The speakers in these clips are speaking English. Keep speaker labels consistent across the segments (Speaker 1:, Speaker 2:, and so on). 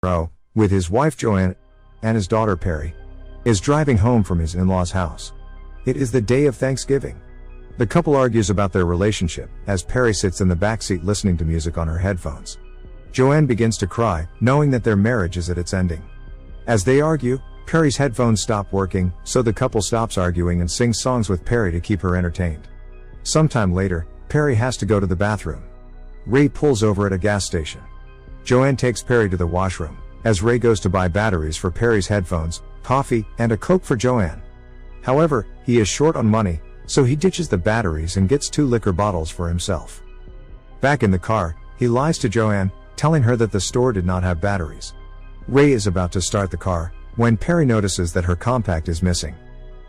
Speaker 1: Monroe, with his wife Joanne and his daughter Perry, is driving home from his in-laws' house. It is the day of Thanksgiving. The couple argues about their relationship, as Perry sits in the backseat listening to music on her headphones. Joanne begins to cry, knowing that their marriage is at its ending. As they argue, Perry's headphones stop working, so the couple stops arguing and sings songs with Perry to keep her entertained. Sometime later, Perry has to go to the bathroom. Ray pulls over at a gas station. Joanne takes Perry to the washroom, as Ray goes to buy batteries for Perry's headphones, coffee, and a Coke for Joanne. However, he is short on money, so he ditches the batteries and gets 2 liquor bottles for himself. Back in the car, he lies to Joanne, telling her that the store did not have batteries. Ray is about to start the car, when Perry notices that her compact is missing.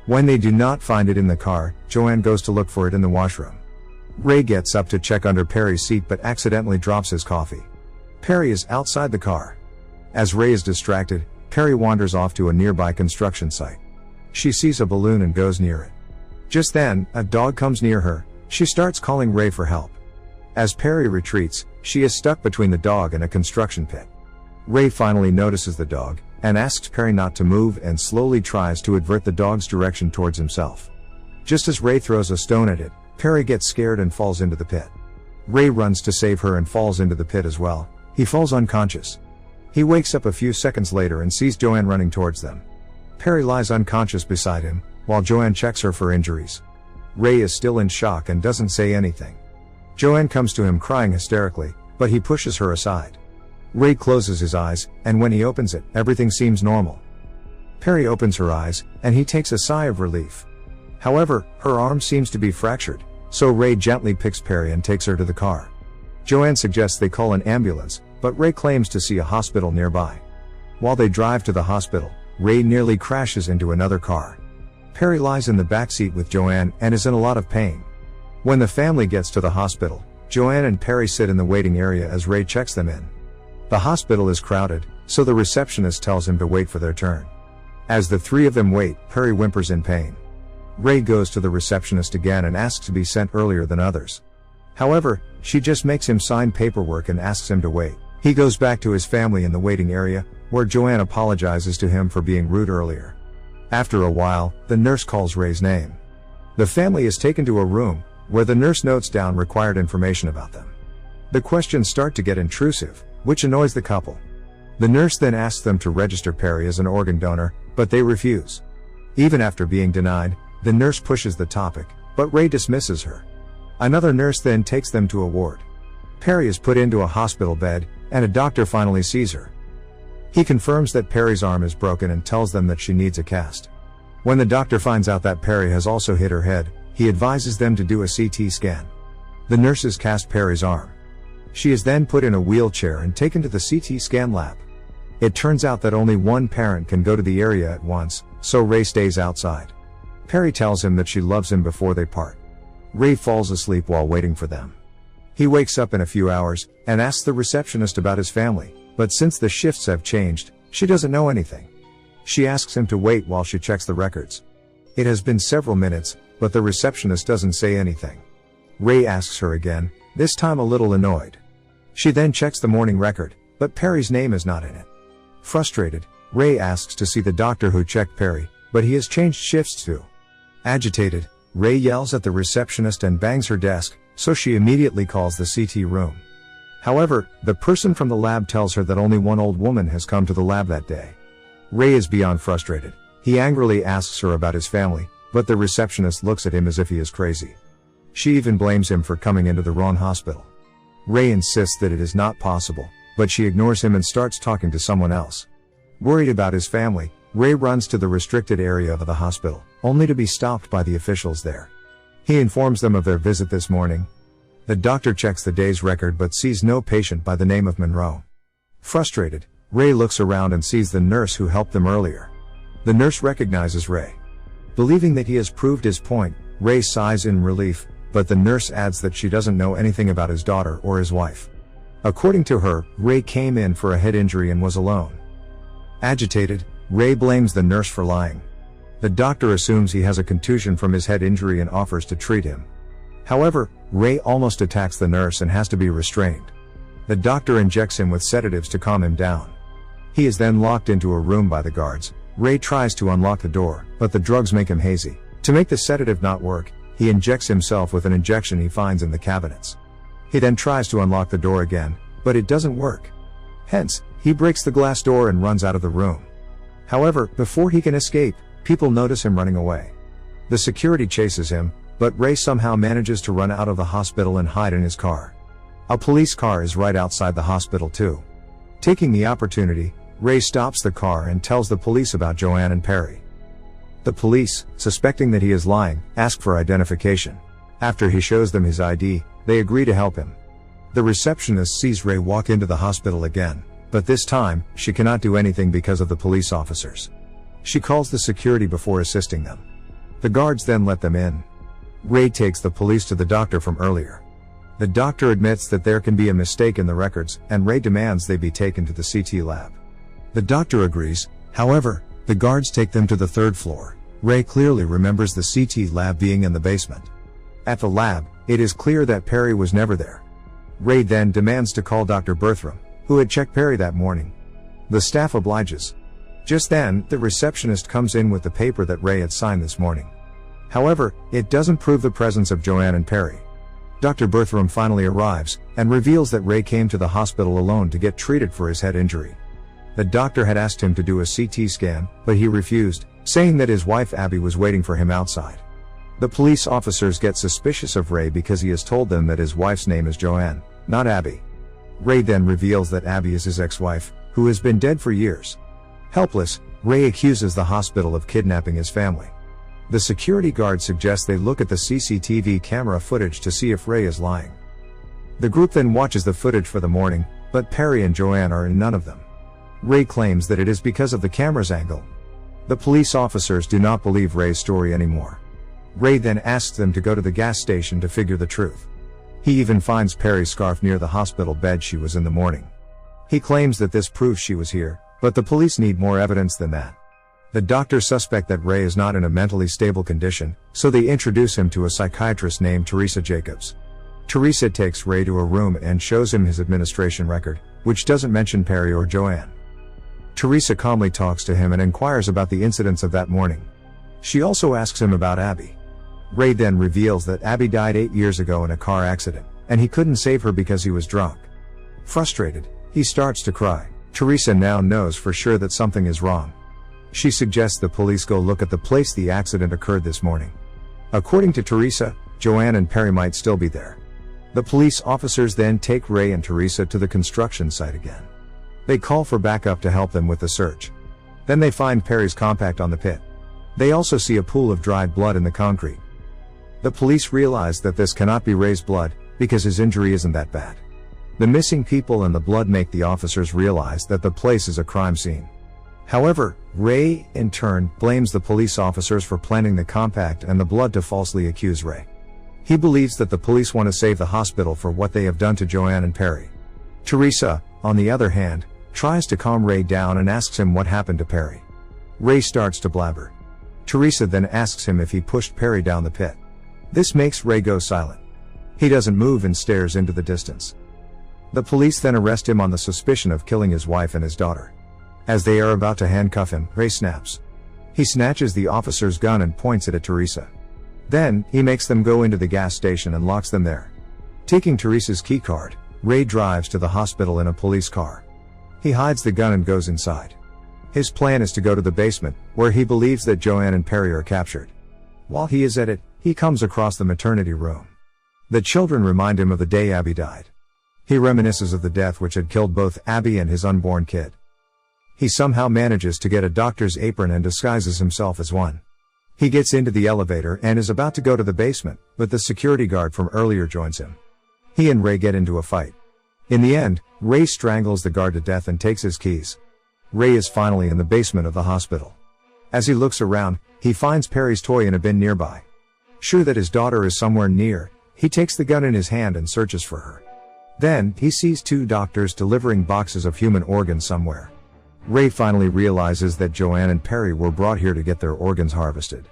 Speaker 1: When they do not find it in the car, Joanne goes to look for it in the washroom. Ray gets up to check under Perry's seat but accidentally drops his coffee. Perry is outside the car. As Ray is distracted, Perry wanders off to a nearby construction site. She sees a balloon and goes near it. Just then, a dog comes near her. She starts calling Ray for help. As Perry retreats, she is stuck between the dog and a construction pit. Ray finally notices the dog, and asks Perry not to move and slowly tries to avert the dog's direction towards himself. Just as Ray throws a stone at it, Perry gets scared and falls into the pit. Ray runs to save her and falls into the pit as well. He falls unconscious. He wakes up a few seconds later and sees Joanne running towards them. Perry lies unconscious beside him, while Joanne checks her for injuries. Ray is still in shock and doesn't say anything. Joanne comes to him crying hysterically, but he pushes her aside. Ray closes his eyes, and when he opens it, everything seems normal. Perry opens her eyes, and he takes a sigh of relief. However, her arm seems to be fractured, so Ray gently picks Perry and takes her to the car. Joanne suggests they call an ambulance, but Ray claims to see a hospital nearby. While they drive to the hospital, Ray nearly crashes into another car. Perry lies in the backseat with Joanne and is in a lot of pain. When the family gets to the hospital, Joanne and Perry sit in the waiting area as Ray checks them in. The hospital is crowded, so the receptionist tells him to wait for their turn. As the 3 of them wait, Perry whimpers in pain. Ray goes to the receptionist again and asks to be sent earlier than others. However, she just makes him sign paperwork and asks him to wait. He goes back to his family in the waiting area, where Joanne apologizes to him for being rude earlier. After a while, the nurse calls Ray's name. The family is taken to a room, where the nurse notes down required information about them. The questions start to get intrusive, which annoys the couple. The nurse then asks them to register Perry as an organ donor, but they refuse. Even after being denied, the nurse pushes the topic, but Ray dismisses her. Another nurse then takes them to a ward. Perry is put into a hospital bed, and a doctor finally sees her. He confirms that Perry's arm is broken and tells them that she needs a cast. When the doctor finds out that Perry has also hit her head, he advises them to do a CT scan. The nurses cast Perry's arm. She is then put in a wheelchair and taken to the CT scan lab. It turns out that only one parent can go to the area at once, so Ray stays outside. Perry tells him that she loves him before they part. Ray falls asleep while waiting for them. He wakes up in a few hours, and asks the receptionist about his family, but since the shifts have changed, she doesn't know anything. She asks him to wait while she checks the records. It has been several minutes, but the receptionist doesn't say anything. Ray asks her again, this time a little annoyed. She then checks the morning record, but Perry's name is not in it. Frustrated, Ray asks to see the doctor who checked Perry, but he has changed shifts too. Agitated, Ray yells at the receptionist and bangs her desk, so she immediately calls the CT room. However, the person from the lab tells her that only one old woman has come to the lab that day. Ray is beyond frustrated. He angrily asks her about his family, but the receptionist looks at him as if he is crazy. She even blames him for coming into the wrong hospital. Ray insists that it is not possible, but she ignores him and starts talking to someone else. Worried about his family, Ray runs to the restricted area of the hospital, only to be stopped by the officials there. He informs them of their visit this morning. The doctor checks the day's record but sees no patient by the name of Monroe. Frustrated, Ray looks around and sees the nurse who helped them earlier. The nurse recognizes Ray. Believing that he has proved his point, Ray sighs in relief, but the nurse adds that she doesn't know anything about his daughter or his wife. According to her, Ray came in for a head injury and was alone. Agitated, Ray blames the nurse for lying. The doctor assumes he has a contusion from his head injury and offers to treat him. However, Ray almost attacks the nurse and has to be restrained. The doctor injects him with sedatives to calm him down. He is then locked into a room by the guards. Ray tries to unlock the door, but the drugs make him hazy. To make the sedative not work, he injects himself with an injection he finds in the cabinets. He then tries to unlock the door again, but it doesn't work. Hence, he breaks the glass door and runs out of the room. However, before he can escape, people notice him running away. The security chases him, but Ray somehow manages to run out of the hospital and hide in his car. A police car is right outside the hospital too. Taking the opportunity, Ray stops the car and tells the police about Joanne and Perry. The police, suspecting that he is lying, ask for identification. After he shows them his ID, they agree to help him. The receptionist sees Ray walk into the hospital again, but this time, she cannot do anything because of the police officers. She calls the security before assisting them. The guards then let them in. Ray takes the police to the doctor from earlier. The doctor admits that there can be a mistake in the records, and Ray demands they be taken to the CT lab. The doctor agrees, however, the guards take them to the third floor. Ray clearly remembers the CT lab being in the basement. At the lab, it is clear that Perry was never there. Ray then demands to call Dr. Bertram, who had checked Perry that morning. The staff obliges. Just then, the receptionist comes in with the paper that Ray had signed this morning. However, it doesn't prove the presence of Joanne and Perry. Dr. Bertram finally arrives, and reveals that Ray came to the hospital alone to get treated for his head injury. The doctor had asked him to do a CT scan, but he refused, saying that his wife Abby was waiting for him outside. The police officers get suspicious of Ray because he has told them that his wife's name is Joanne, not Abby. Ray then reveals that Abby is his ex-wife, who has been dead for years. Helpless, Ray accuses the hospital of kidnapping his family. The security guard suggests they look at the CCTV camera footage to see if Ray is lying. The group then watches the footage for the morning, but Perry and Joanne are in none of them. Ray claims that it is because of the camera's angle. The police officers do not believe Ray's story anymore. Ray then asks them to go to the gas station to figure the truth. He even finds Perry's scarf near the hospital bed she was in the morning. He claims that this proves she was here, but the police need more evidence than that. The doctors suspect that Ray is not in a mentally stable condition, so they introduce him to a psychiatrist named Teresa Jacobs. Teresa takes Ray to a room and shows him his administration record, which doesn't mention Perry or Joanne. Teresa calmly talks to him and inquires about the incidents of that morning. She also asks him about Abby. Ray then reveals that Abby died 8 years ago in a car accident, and he couldn't save her because he was drunk. Frustrated, he starts to cry. Teresa now knows for sure that something is wrong. She suggests the police go look at the place the accident occurred this morning. According to Teresa, Joanne and Perry might still be there. The police officers then take Ray and Teresa to the construction site again. They call for backup to help them with the search. Then they find Perry's compact on the pit. They also see a pool of dried blood in the concrete. The police realize that this cannot be Ray's blood, because his injury isn't that bad. The missing people and the blood make the officers realize that the place is a crime scene. However, Ray, in turn, blames the police officers for planting the compact and the blood to falsely accuse Ray. He believes that the police want to save the hospital for what they have done to Joanne and Perry. Teresa, on the other hand, tries to calm Ray down and asks him what happened to Perry. Ray starts to blabber. Teresa then asks him if he pushed Perry down the pit. This makes Ray go silent. He doesn't move and stares into the distance. The police then arrest him on the suspicion of killing his wife and his daughter. As they are about to handcuff him, Ray snaps. He snatches the officer's gun and points it at Teresa. Then, he makes them go into the gas station and locks them there. Taking Teresa's keycard, Ray drives to the hospital in a police car. He hides the gun and goes inside. His plan is to go to the basement, where he believes that Joanne and Perry are captured. While he is at it, he comes across the maternity room. The children remind him of the day Abby died. He reminisces of the death which had killed both Abby and his unborn kid. He somehow manages to get a doctor's apron and disguises himself as one. He gets into the elevator and is about to go to the basement, but the security guard from earlier joins him. He and Ray get into a fight. In the end, Ray strangles the guard to death and takes his keys. Ray is finally in the basement of the hospital. As he looks around, he finds Perry's toy in a bin nearby. Sure that his daughter is somewhere near, he takes the gun in his hand and searches for her. Then, he sees 2 doctors delivering boxes of human organs somewhere. Ray finally realizes that Joanne and Perry were brought here to get their organs harvested.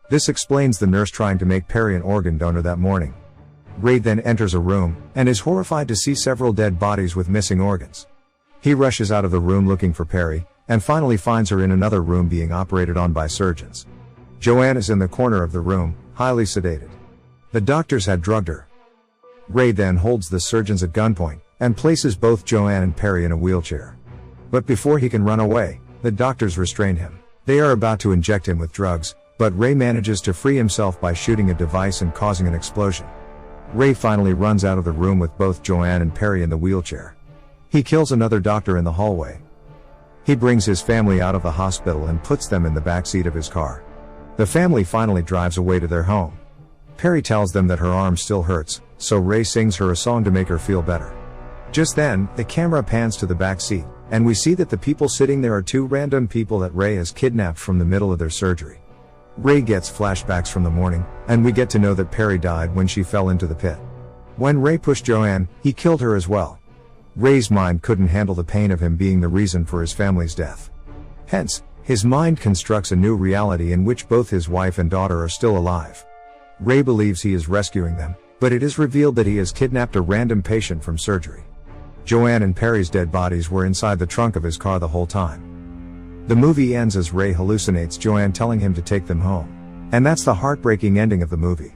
Speaker 1: This explains the nurse trying to make Perry an organ donor that morning. Ray then enters a room, and is horrified to see several dead bodies with missing organs. He rushes out of the room looking for Perry, and finally finds her in another room being operated on by surgeons. Joanne is in the corner of the room, highly sedated. The doctors had drugged her. Ray then holds the surgeons at gunpoint, and places both Joanne and Perry in a wheelchair. But before he can run away, the doctors restrain him. They are about to inject him with drugs, but Ray manages to free himself by shooting a device and causing an explosion. Ray finally runs out of the room with both Joanne and Perry in the wheelchair. He kills another doctor in the hallway. He brings his family out of the hospital and puts them in the backseat of his car. The family finally drives away to their home. Perry tells them that her arm still hurts, so Ray sings her a song to make her feel better. Just then, the camera pans to the back seat, and we see that the people sitting there are two random people that Ray has kidnapped from the middle of their surgery. Ray gets flashbacks from the morning, and we get to know that Perry died when she fell into the pit. When Ray pushed Joanne, he killed her as well. Ray's mind couldn't handle the pain of him being the reason for his family's death. Hence, his mind constructs a new reality in which both his wife and daughter are still alive. Ray believes he is rescuing them, but it is revealed that he has kidnapped a random patient from surgery. Joanne and Perry's dead bodies were inside the trunk of his car the whole time. The movie ends as Ray hallucinates Joanne telling him to take them home. And that's the heartbreaking ending of the movie.